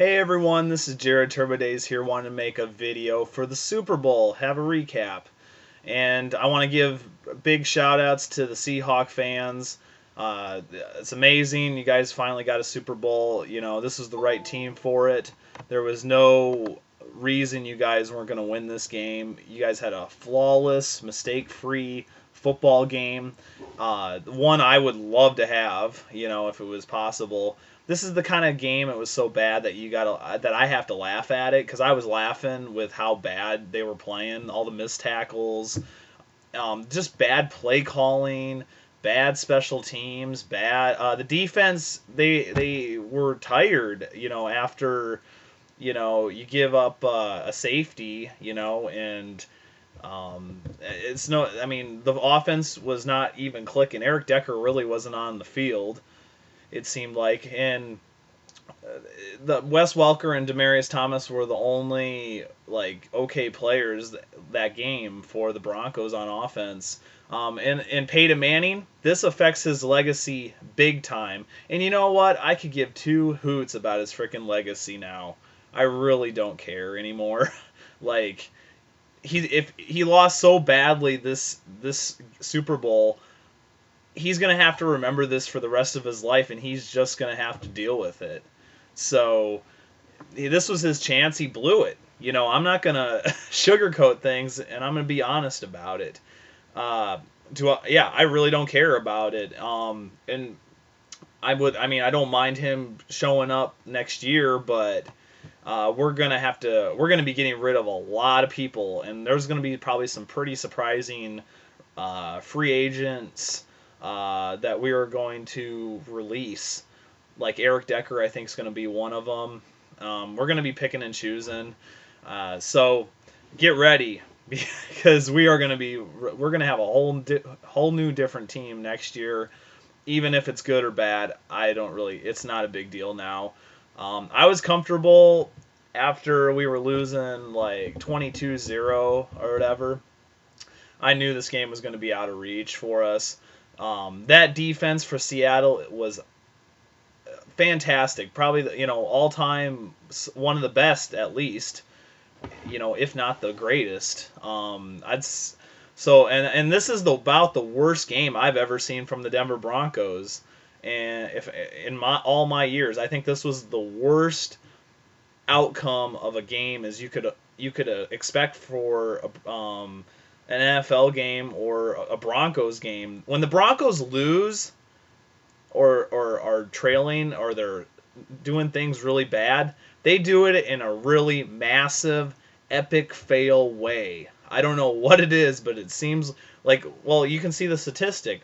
Hey everyone, this is Jared Turbodays here, wanting to make a video for the Super Bowl, have a recap. And I want to give big shout outs to the Seahawks fans. It's amazing, you guys finally got a Super Bowl. You know, this was the right team for it. There was no reason you guys weren't going to win this game. You guys had a flawless, mistake-free football game. One I would love to have, if it was possible. This is the kind of game it was so bad that that I have to laugh at it, because I was laughing with how bad they were playing, all the missed tackles, just bad play calling, bad special teams, bad the defense. They were tired, after you give up a safety, and it's no. I mean, the offense was not even clicking. Eric Decker really wasn't on the field, it seemed like, and the Wes Welker and Demaryius Thomas were the only okay players that game for the Broncos on offense. And Peyton Manning, this affects his legacy big time. And you know what? I could give two hoots about his freaking legacy now. I really don't care anymore. like if he lost so badly this Super Bowl, he's going to have to remember this for the rest of his life, and he's just going to have to deal with it. So this was his chance. He blew it. I'm not going to sugarcoat things, and I'm going to be honest about it. I really don't care about it. And I don't mind him showing up next year, but we're going to be getting rid of a lot of people, and there's going to be probably some pretty surprising free agents that we are going to release. Like Eric Decker, I think, is going to be one of them. We're going to be picking and choosing. So get ready, because we're going to have a whole new different team next year. Even if it's good or bad, it's not a big deal now. I was comfortable after we were losing like 22-0 or whatever. I knew this game was going to be out of reach for us. That defense for Seattle was fantastic. Probably, all time one of the best, at least. If not the greatest. And this is about the worst game I've ever seen from the Denver Broncos. And if in all my years, I think this was the worst outcome of a game as you could expect for an NFL game or a Broncos game. When the Broncos lose or are trailing, or they're doing things really bad, they do it in a really massive, epic fail way. I don't know what it is, but it seems like, well, you can see the statistic.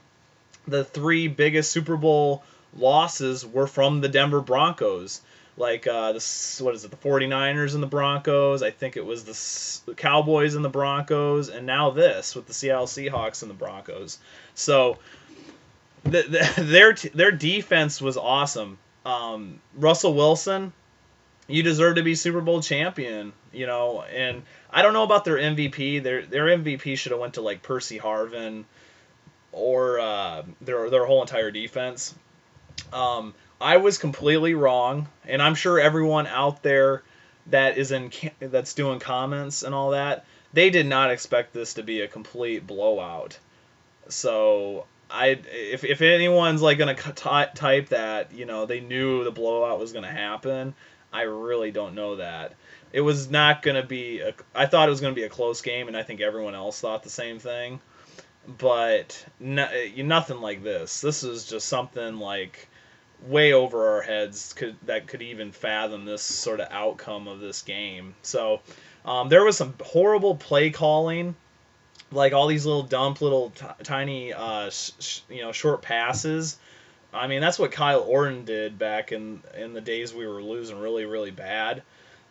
The three biggest Super Bowl losses were from the Denver Broncos. The 49ers and the Broncos. I think it was the Cowboys and the Broncos, and now this with the Seattle Seahawks and the Broncos. So their defense was awesome. Russell Wilson, you deserve to be Super Bowl champion, and I don't know about their MVP. Their MVP should have went to like Percy Harvin or their whole entire defense. I was completely wrong, and I'm sure everyone out there that's doing comments and all that, they did not expect this to be a complete blowout. So if anyone's gonna type that they knew the blowout was gonna happen, I really don't know that. It was not gonna be. I thought it was gonna be a close game, and I think everyone else thought the same thing. But nothing like this. This is just something way over our heads that could even fathom this sort of outcome of this game. So there was some horrible play calling, like all these little tiny short passes. I mean, that's what Kyle Orton did back in the days we were losing really, really bad.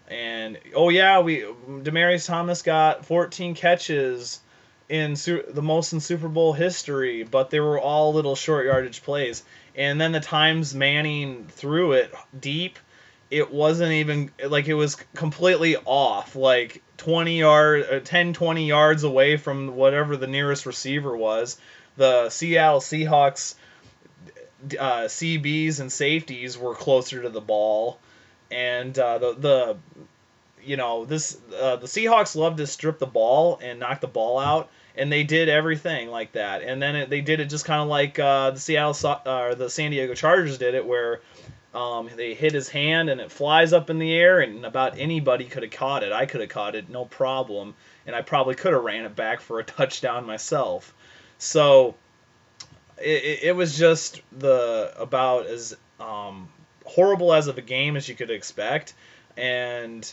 And Demaryius Thomas got 14 catches the most in Super Bowl history, but they were all little short yardage plays. And then the times Manning threw it deep, it wasn't even it was completely off, 10, 20 yards away from whatever the nearest receiver was. The Seattle Seahawks CBs and safeties were closer to the ball, And the you know this the Seahawks love to strip the ball and knock the ball out, and they did everything like that. And then they did it just kind of like the San Diego Chargers did it, where they hit his hand and it flies up in the air, and about anybody could have caught it. I could have caught it, no problem, and I probably could have ran it back for a touchdown myself. So it was just about as horrible as of a game as you could expect, and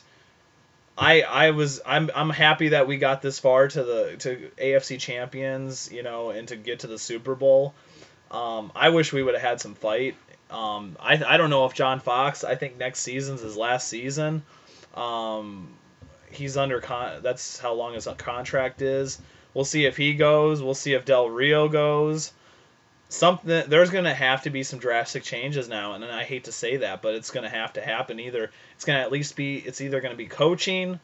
I'm happy that we got this far to AFC champions, and to get to the Super Bowl. I wish we would have had some fight. I don't know if John Fox. I think next season's his last season. He's that's how long his contract is. We'll see if he goes. We'll see if Del Rio goes. There's going to have to be some drastic changes now, and I hate to say that, but it's going to have to happen. It's either going to be coaching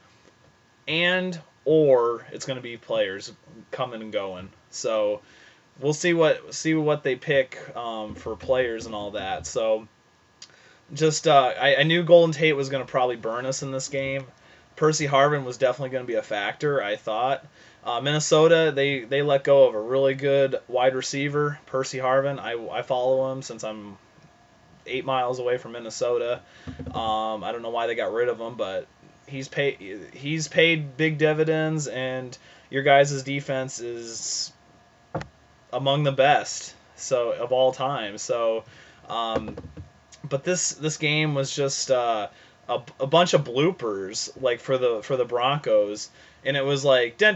or it's going to be players coming and going. So we'll see what they pick for players and all that. So just I knew Golden Tate was going to probably burn us in this game. Percy Harvin was definitely going to be a factor, I thought. Minnesota, they let go of a really good wide receiver, Percy Harvin. I follow him since I'm 8 miles away from Minnesota. I don't know why they got rid of him, but he's paid big dividends, and your guys' defense is among the best of all time. So, but this game was just a bunch of bloopers, like for the Broncos. And it was like it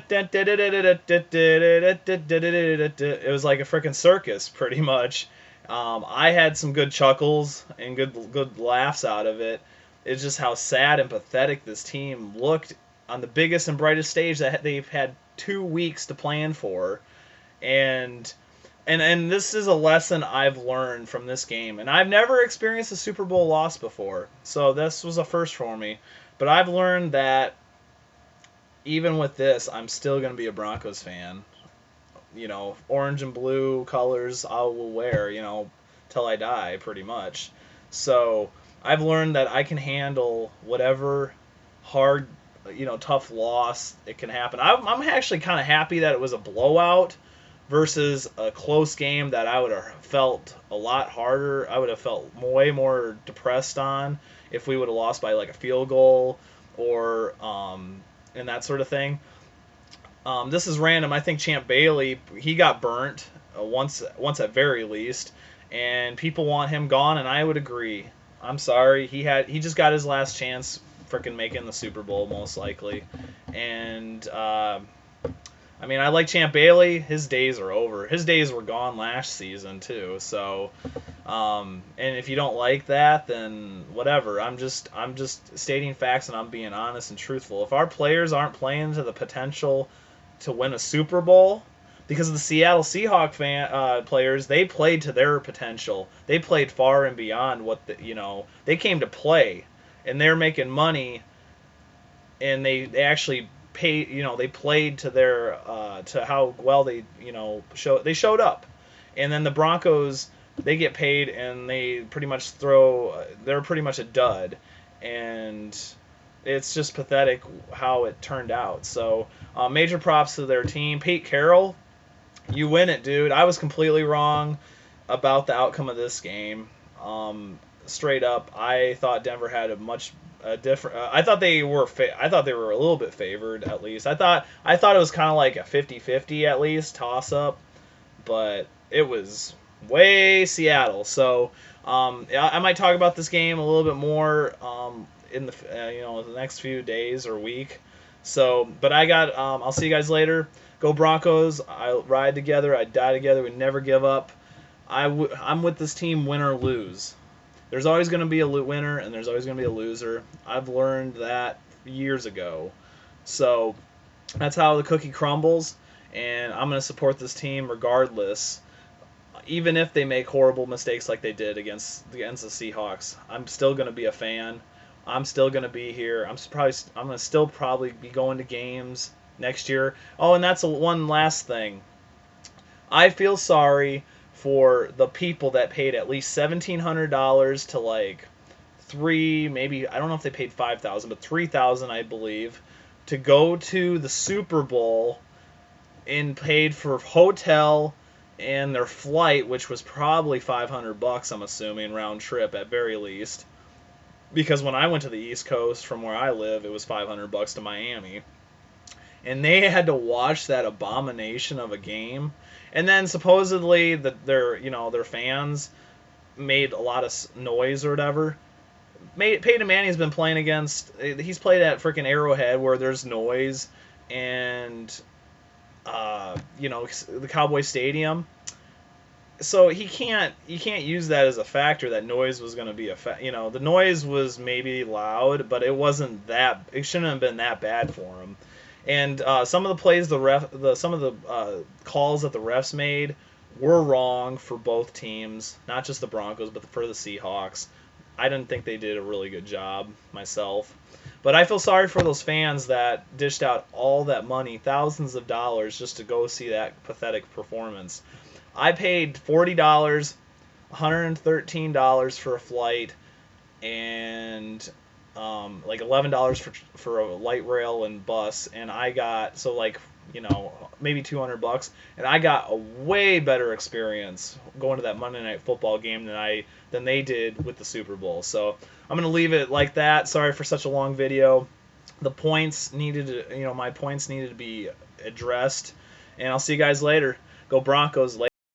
was like a freaking circus, pretty much. I had some good chuckles and good laughs out of it. It's just how sad and pathetic this team looked on the biggest and brightest stage that they've had 2 weeks to plan for, and this is a lesson I've learned from this game. And I've never experienced a Super Bowl loss before, so this was a first for me. But I've learned that even with this, I'm still going to be a Broncos fan. Orange and blue colors I will wear, till I die, pretty much. So I've learned that I can handle whatever hard, tough loss it can happen. I'm actually kind of happy that it was a blowout versus a close game that I would have felt a lot harder. I would have felt way more depressed on if we would have lost by like a field goal or and that sort of thing. This is random. I think Champ Bailey, he got burnt once at very least, and people want him gone, and I would agree. I'm sorry. He just got his last chance freaking making the Super Bowl, most likely. And I mean, I like Champ Bailey. His days are over. His days were gone last season too. So and if you don't like that, then whatever. I'm just stating facts, and I'm being honest and truthful. If our players aren't playing to the potential to win a Super Bowl, because the Seattle Seahawks players, they played to their potential. They played far and beyond what they came to play, and they're making money, and they actually paid. They played to their to how well they showed up, and then the Broncos, they get paid and they pretty much they're pretty much a dud, and it's just pathetic how it turned out. So major props to their team. Pete Carroll, you win it, dude. I was completely wrong about the outcome of this game. Straight up, I thought Denver had a different. I thought they were. I thought they were a little bit favored, at least. I thought it was kind of like a 50-50 at least toss up, but it was way Seattle. So I might talk about this game a little bit more in the next few days or week. So, but I'll see you guys later. Go Broncos! I ride together. I die together. We never give up. I'm with this team, win or lose. There's always going to be a winner, and there's always going to be a loser. I've learned that years ago. So that's how the cookie crumbles, and I'm going to support this team regardless. Even if they make horrible mistakes like they did against the Seahawks, I'm still going to be a fan. I'm still going to be here. I'm going to still probably be going to games next year. Oh, and that's one last thing. I feel sorry for the people that paid at least $1,700 to maybe I don't know if they paid 5,000, but 3,000 I believe, to go to the Super Bowl and paid for hotel and their flight, which was probably $500, I'm assuming, round trip at very least. Because when I went to the East Coast from where I live, it was $500 to Miami. And they had to watch that abomination of a game. And then supposedly their fans made a lot of noise or whatever. Peyton Manning's been playing against. He's played at freaking Arrowhead where there's noise, and the Cowboy Stadium. So you can't use that as a factor that noise was going to be the noise was maybe loud, but it wasn't that. It shouldn't have been that bad for him. And some of the plays some of the calls that the refs made were wrong for both teams, not just the Broncos, but for the Seahawks. I didn't think they did a really good job myself. But I feel sorry for those fans that dished out all that money, thousands of dollars, just to go see that pathetic performance. I paid $40, $113 for a flight, and like $11 for a light rail and bus, and I got maybe $200, and I got a way better experience going to that Monday Night Football game than they did with the Super Bowl. So I'm gonna leave it like that. Sorry for such a long video. The points my points needed to be addressed, and I'll see you guys later. Go Broncos.